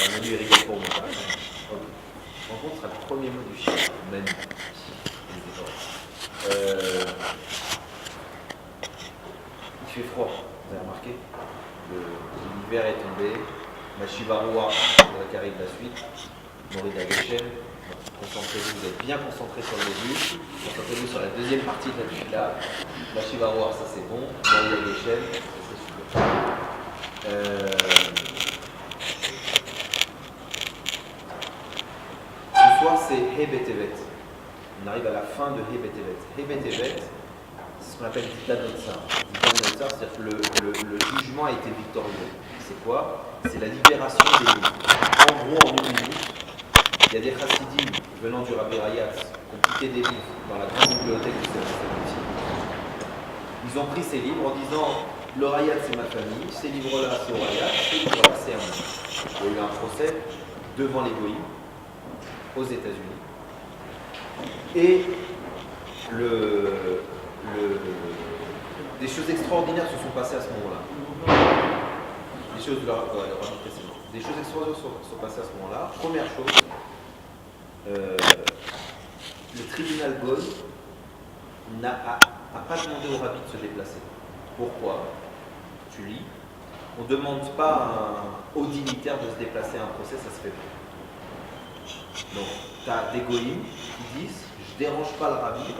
un menu irrégulier pour moi. Rencontre sera le premier mot du chien, même. Il fait froid, vous avez remarqué. L'hiver est tombé. Mashivaroua, qui arrive la suite. Morida Geshem. Concentrez-vous, vous êtes bien concentrés sur le début. Concentrez-vous sur la deuxième partie de la tefila. Mashivaroua, ça c'est bon. Morida Geshem, c'est super. Ce soir c'est He Betevet. On arrive à la fin de He Betevet. He Betevet, c'est ce qu'on appelle Dita Notsar. Dita Notsar, c'est-à-dire que le jugement a été victorieux. C'est quoi? C'est la libération des livres. En gros, en une minute, il y a des chassidim venant du Rabbi Rayatz qui ont quitté des livres dans la grande bibliothèque du Saint-Denis. Ils ont pris ces livres en disant le Rayatz c'est ma famille, ces livres-là c'est au Rayatz, ces livres-là c'est à moi. Il y a eu un procès devant les goïms aux États-Unis. Et des choses extraordinaires se sont passées à ce moment-là. Des choses Des choses extraordinaires sont passées à ce moment-là. Première chose, le tribunal Goy n'a pas demandé au rabbi de se déplacer. Pourquoi? Tu lis. On ne demande pas à un haut dignitaire de se déplacer à un procès, ça se fait pas. Donc, tu as des goïms qui disent je dérange pas le rabbi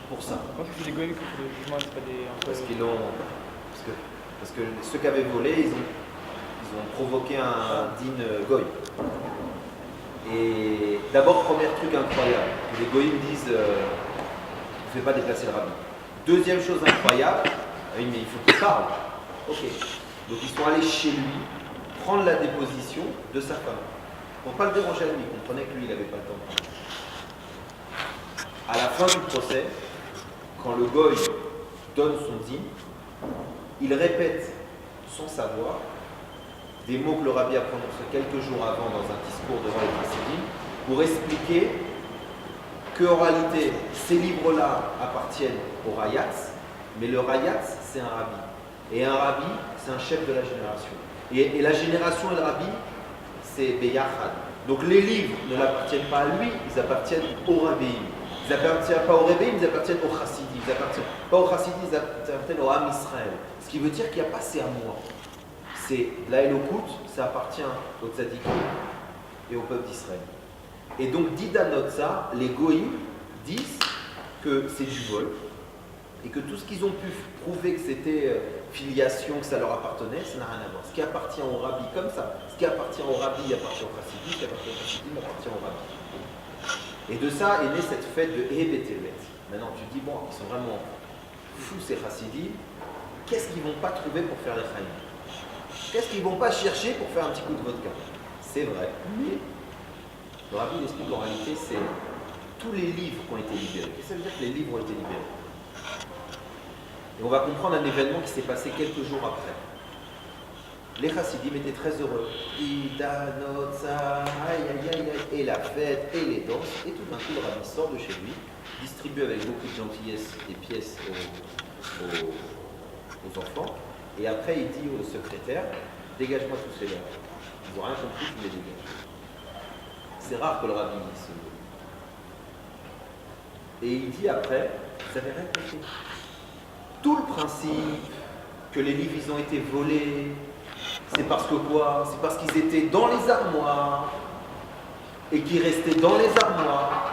pour ça. Je pense que c'est des goïms qui font le jugement, c'est pas des. Parce que ceux qui avaient volé, ils ont provoqué un din goy. Et d'abord, premier truc incroyable, les goïms disent ne fais pas déplacer le rabbi. Deuxième chose incroyable, oui, mais il faut qu'il parle. Ok. Donc ils sont allés chez lui prendre la déposition de sa femme. Pour ne pas le déranger à lui, ils comprenaient que lui, il n'avait pas le temps. À la fin du procès, quand le goy donne son dîme, il répète sans savoir des mots que le rabbi a prononcés quelques jours avant dans un discours devant les chassidim pour expliquer qu'en réalité, ces livres-là appartiennent au Rayatz, mais le Rayatz, c'est un rabbi. Et un rabbi, c'est un chef de la génération. Et la génération et le rabbi, c'est Beyachad. Donc les livres ne l'appartiennent pas à lui, ils appartiennent au rabbi. Ils n'appartiennent pas au rabbi, ils appartiennent au chassidi. Ils n'appartiennent pas au chassidi, ils appartiennent au Ham Israël. Ce qui veut dire qu'il n'y a pas c'est à moi. C'est la Elokut, ça appartient aux tzadikim et au peuple d'Israël. Et donc, Dida Notza, les goïms disent que c'est du vol et que tout ce qu'ils ont pu prouver que c'était filiation, que ça leur appartenait, ça n'a rien à voir. Ce qui appartient au rabbi comme ça, ce qui appartient au rabbi appartient au chassidi, ce qui appartient au chassidi appartient au rabbi. Et de ça est née cette fête de He Betevet. Maintenant, tu te dis, bon, ils sont vraiment fous ces chassidim, qu'est-ce qu'ils ne vont pas trouver pour faire les chaïm? Qu'est-ce qu'ils ne vont pas chercher pour faire un petit coup de vodka? C'est vrai, mais le rabbi explique qu'en réalité, c'est tous les livres qui ont été libérés. Qu'est-ce que ça veut dire que les livres ont été libérés? Et on va comprendre un événement qui s'est passé quelques jours après. Les chassidim étaient très heureux. Ida, Notza, aïe, aïe, aïe, aïe, et la fête, et les danses. Et tout d'un coup, le rabbi sort de chez lui, distribue avec beaucoup de gentillesse des pièces aux enfants. Et après, il dit au secrétaire, dégage-moi tous ces gars. Ils n'ont rien compris, tu les dégages. C'est rare que le rabbi dise. Et il dit après, vous avez rien compris. Tout le principe que les livres ils ont été volés, c'est parce que quoi? C'est parce qu'ils étaient dans les armoires et qu'ils restaient dans les armoires.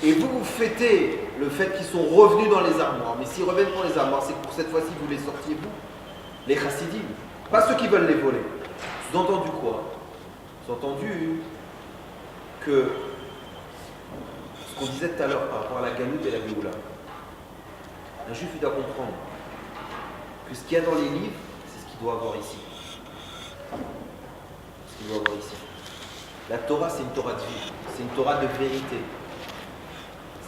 Et vous fêtez le fait qu'ils sont revenus dans les armoires. Mais s'ils reviennent dans les armoires, c'est que pour cette fois-ci, vous les sortiez vous, les chassidim, pas ceux qui veulent les voler. Sous-entendu quoi? Sous-entendu que ce qu'on disait tout à l'heure par rapport à la galoute et la Géoula. Un juif, il doit comprendre que ce qu'il y a dans les livres, c'est ce qu'il doit avoir ici. Ce qu'il doit avoir ici. La Torah, c'est une Torah de vie, c'est une Torah de vérité.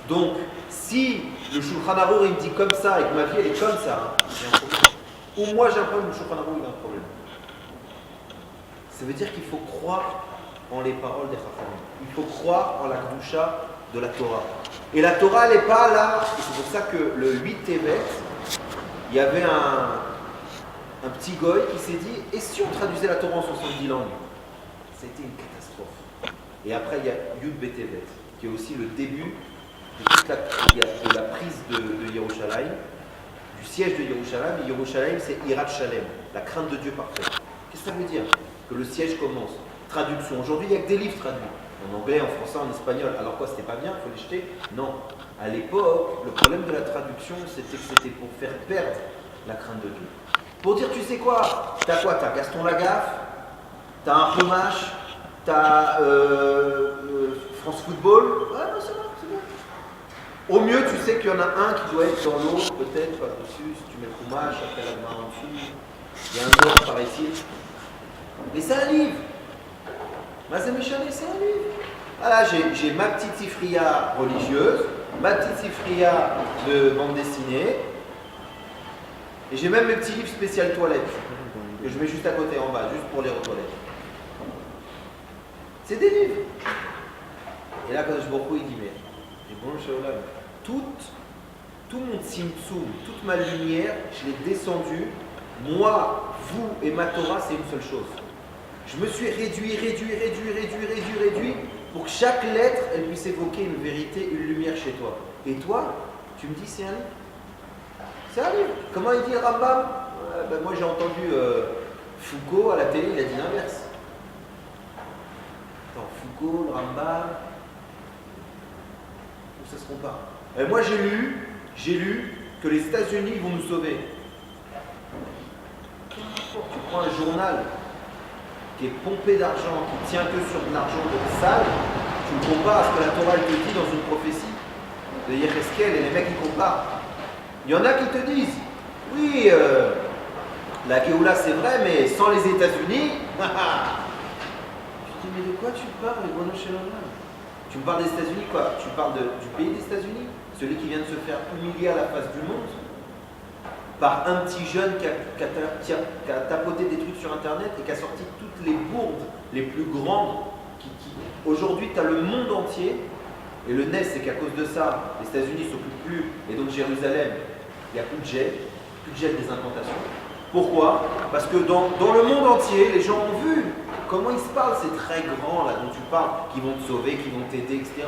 Donc, si le Shulchan Arour il me dit comme ça et que ma vie elle est comme ça, j'ai un problème. Ou moi j'ai un problème, le Shulchan Arour il a un problème. Ça veut dire qu'il faut croire en les paroles des Chachamim. Il faut croire en la Kedusha de la Torah. Et la Torah elle n'est pas là. Et c'est pour ça que le 8 Tevet, il y avait un petit goy qui s'est dit, et si on traduisait la Torah en 70 langues? C'était une catastrophe. Et après, il y a Yud Betevet, qui est aussi le début de toute de la prise de Yerushalayim, du siège de Yerushalayim. Et Yerushalayim, c'est Hirat Shalem, la crainte de Dieu parfaite. Qu'est-ce que ça veut dire? Que le siège commence. Traduction. Aujourd'hui, il n'y a que des livres traduits. En anglais, en français, en espagnol. Alors quoi, c'était pas bien, il faut les jeter? Non. À l'époque, le problème de la traduction, c'était que c'était pour faire perdre la crainte de Dieu. Pour dire, tu sais quoi? T'as quoi? T'as Gaston Lagaffe, t'as un Chumash, t'as France Football. Ouais, non, c'est bon, c'est bon. Au mieux, tu sais qu'il y en a un qui doit être dans l'autre, peut-être, pas dessus, si tu mets le Chumash, après la main en dessous. Il y a un autre par ici. Mais c'est un livre. Mazemichane, c'est un livre. Voilà, j'ai ma petite sifria religieuse, ma petite sifria de bande dessinée, et j'ai même mes petits livres spécial toilettes, que je mets juste à côté en bas, juste pour les toilettes. C'est des livres. Et là, quand je beaucoup, il dit, mais bon, tout mon tzimtzum, toute ma lumière, je l'ai descendu. Moi, vous et ma Torah, c'est une seule chose. Je me suis réduit pour que chaque lettre, elle puisse évoquer une vérité, une lumière chez toi. Et toi, tu me dis c'est un livre? C'est un livre. Comment il dit Rambam? Moi j'ai entendu Foucault à la télé, il a dit l'inverse. Attends, Foucault, le Rambam, où ça se compare? Et moi j'ai lu que les États-Unis vont nous sauver. Tu prends un journal qui est pompé d'argent, qui tient que sur de l'argent de sale, tu le compares à ce que la Torah te dit dans une prophétie de Yecheskel, et les mecs qui comparent. Il y en a qui te disent, oui, la Géoula c'est vrai, mais sans les États-Unis, je dis, mais de quoi tu parles, les Bono Shalom? Tu me parles des États-Unis, quoi? Tu parles du pays des États-Unis? Celui qui vient de se faire humilier à la face du monde par un petit jeune qui a tapoté des trucs sur Internet et qui a sorti toutes les bourdes les plus grandes. Aujourd'hui, tu as le monde entier, et le nez, c'est qu'à cause de ça, les États-Unis ne s'occupent plus, et donc Jérusalem, il n'y a plus de gel des implantations. Pourquoi? Parce que dans le monde entier, les gens ont vu comment ils se parlent, ces très grands là dont tu parles, qui vont te sauver, qui vont t'aider, etc.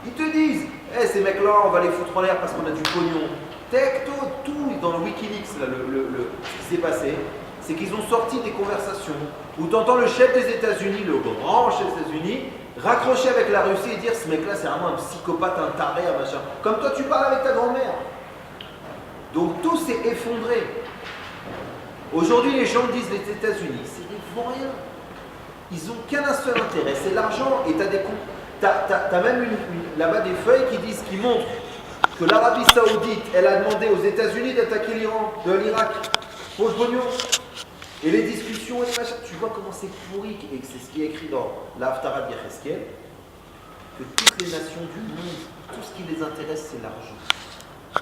Ils te disent, ces mecs-là, on va les foutre en l'air parce qu'on a du pognon. Tecto, tout dans le Wikileaks, là, ce qui s'est passé, c'est qu'ils ont sorti des conversations où tu entends le chef des États-Unis, le grand chef des États-Unis, raccrocher avec la Russie et dire ce mec-là c'est vraiment un psychopathe, un taré, un machin. Comme toi tu parles avec ta grand-mère. Donc tout s'est effondré. Aujourd'hui les gens disent les États-Unis, c'est des vauriens. Ils n'ont qu'un seul intérêt, c'est l'argent. Et t'as même là-bas des feuilles qui montrent que l'Arabie Saoudite, elle a demandé aux États-Unis d'attaquer l'Irak pour le pognon. Et les discussions, et machin, tu vois comment c'est pourri, et c'est ce qui est écrit dans l'Haftarah de Yecheskel, que toutes les nations du monde, tout ce qui les intéresse, c'est l'argent.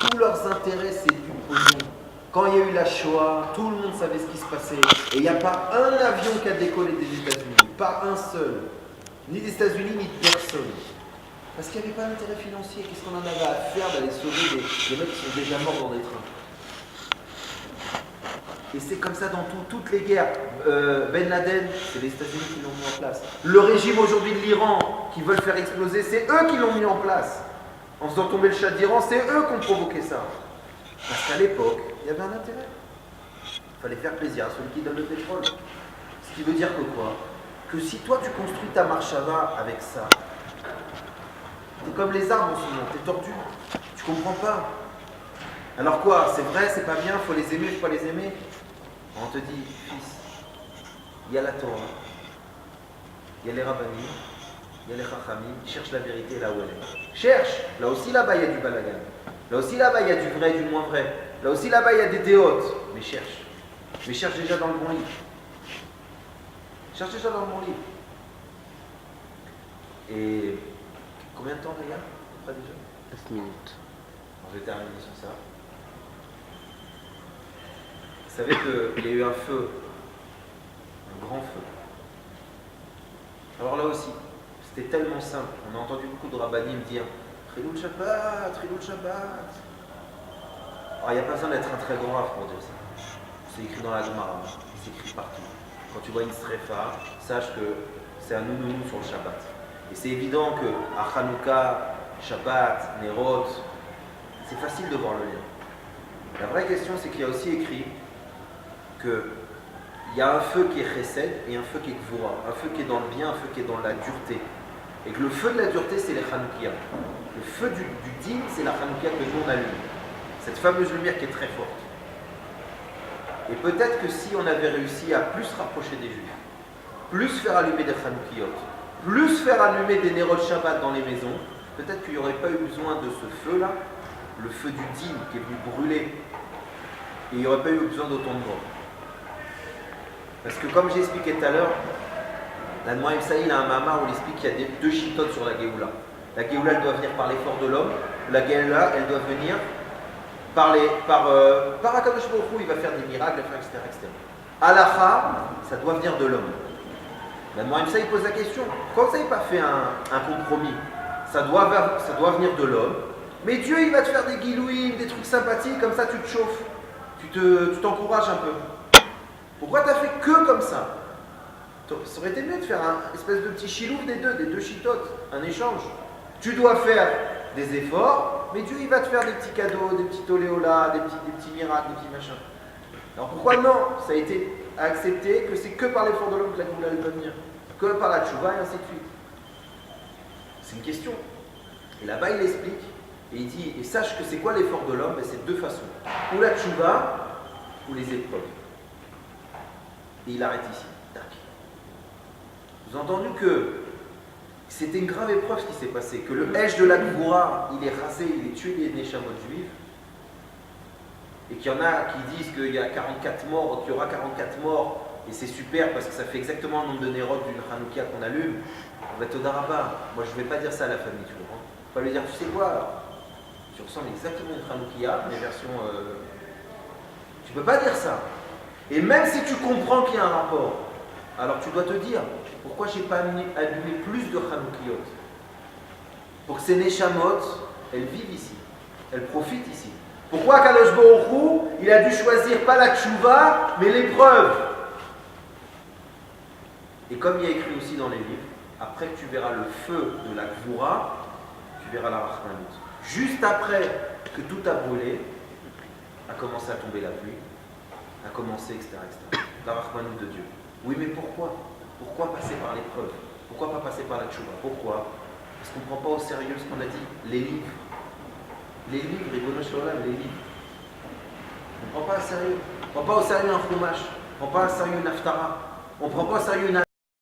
Tous leurs intérêts, c'est du pognon. Quand il y a eu la Shoah, tout le monde savait ce qui se passait. Et il n'y a pas un avion qui a décollé des États-Unis, pas un seul. Ni des États-Unis, ni de personne. Parce qu'il n'y avait pas d'intérêt financier. Qu'est-ce qu'on en avait à faire d'aller sauver des mecs qui sont déjà morts dans des trains? Et c'est comme ça dans toutes les guerres. Ben Laden, c'est les États-Unis qui l'ont mis en place. Le régime aujourd'hui de l'Iran, qui veulent faire exploser, c'est eux qui l'ont mis en place. En faisant tomber le Shah d'Iran, c'est eux qui ont provoqué ça. Parce qu'à l'époque, il y avait un intérêt. Il fallait faire plaisir à celui qui donne le pétrole. Ce qui veut dire que quoi? Que si toi tu construis ta marchava avec ça, t'es comme les arbres en ce moment, t'es tordu. Tu comprends pas. Alors quoi? C'est vrai, c'est pas bien, faut les aimer, faut pas les aimer. On te dit, fils, il y a la Torah, il y a les rabbinim, il y a les chachamim, cherche la vérité là où elle est. Cherche. Là aussi là-bas il y a du balagan. Là aussi là-bas il y a du vrai et du moins vrai. Là aussi là-bas il y a des déotes. Mais cherche. Mais cherche déjà dans le bon livre. Cherche déjà dans le bon livre. Et combien de temps d'ailleurs? Pas déjà 9 minutes. Alors, je vais terminer sur ça. Vous savez qu'il y a eu un feu, un grand feu. Alors là aussi, c'était tellement simple. On a entendu beaucoup de rabbinim dire Trilou le Shabbat, Trilou le Shabbat. Alors il n'y a pas besoin d'être un très grand raf pour dire ça. c'est écrit dans la Gemara, c'est écrit partout. Quand tu vois une strefa, sache que c'est un nounou sur le Shabbat. Et c'est évident que à Hanouka, Shabbat, Nerot, c'est facile de voir le lien. La vraie question, c'est qu'il y a aussi écrit qu'il y a un feu qui est chesed et un feu qui est gvura. Un feu qui est dans le bien, un feu qui est dans la dureté. Et que le feu de la dureté, c'est les Hanoukia. Le feu du din, c'est la Hanoukia que nous on allume. Cette fameuse lumière qui est très forte. Et peut-être que si on avait réussi à plus se rapprocher des Juifs, plus faire allumer des Hanoukiot, plus faire allumer des Nerot Shabbat dans les maisons, peut-être qu'il n'y aurait pas eu besoin de ce feu-là, le feu du din qui est venu brûler, et il n'y aurait pas eu besoin d'autant de morts. Parce que comme j'ai expliqué tout à l'heure, l'Admoraïm Saïl a un mamar où il explique qu'il y a deux chitotes sur la Géoula. La Géoula, elle doit venir par l'effort de l'homme. La Géoula, elle doit venir par Akadosh Baruch Hu, il va faire des miracles, etc. etc. Halacha, ça doit venir de l'homme. L'Admoraïm Saïl pose la question, pourquoi vous n'avez pas fait un compromis? Ça doit venir de l'homme, mais Dieu, il va te faire des guilouïs, des trucs sympathiques, comme ça tu te chauffes, tu t'encourages un peu. Pourquoi tu as fait que comme ça? Ça aurait été mieux de faire un espèce de petit chilouf des deux chitotes, un échange. Tu dois faire des efforts, mais Dieu il va te faire des petits cadeaux, des petits toléolas, des petits miracles, des petits machins. Alors pourquoi non? Ça a été accepté que c'est que par l'effort de l'homme que la Géoula va venir, que par la tchouva et ainsi de suite. C'est une question. Et là-bas il explique, et il dit, et sache que c'est quoi l'effort de l'homme? C'est deux façons. Ou la tchouva, ou les épreuves. Et il arrête ici. Tac. Vous avez entendu que c'était une grave épreuve ce qui s'est passé, que le Hesh de la Gvoura, il est rasé, il est tué les Neshamot juifs, et qu'il y en a qui disent qu'il y a 44 morts, qu'il y aura 44 morts, et c'est super parce que ça fait exactement le nombre de Nérot d'une Hanoukia qu'on allume. On va te Daraba. Moi je ne vais pas dire ça à la famille, tu vois. Pas lui dire, tu sais quoi, tu ressembles exactement à une Hanoukia, mais version. Tu peux pas dire ça. Et même si tu comprends qu'il y a un rapport, alors tu dois te dire, pourquoi je n'ai pas allumé plus de Hanoukiot? Pour que ces Neshamot, elles vivent ici, elles profitent ici. Pourquoi Kadosh Baruch Hu, il a dû choisir pas la tchouva, mais l'épreuve? Et comme il y a écrit aussi dans les livres, après que tu verras le feu de la Gvoura, tu verras la Rachmanut. Juste après que tout a brûlé, a commencé à tomber la pluie, a commencé, etc. La Rachmanut de Dieu. Oui, mais pourquoi? Pourquoi passer par l'épreuve? Pourquoi pas passer par la tchouva? Pourquoi? Parce qu'on ne prend pas au sérieux ce qu'on a dit, les livres. Les livres, Ribono Sholem, les livres. On ne prend pas au sérieux. On ne prend pas au sérieux un chumash. On ne prend pas au sérieux une haftara. On ne prend pas au sérieux une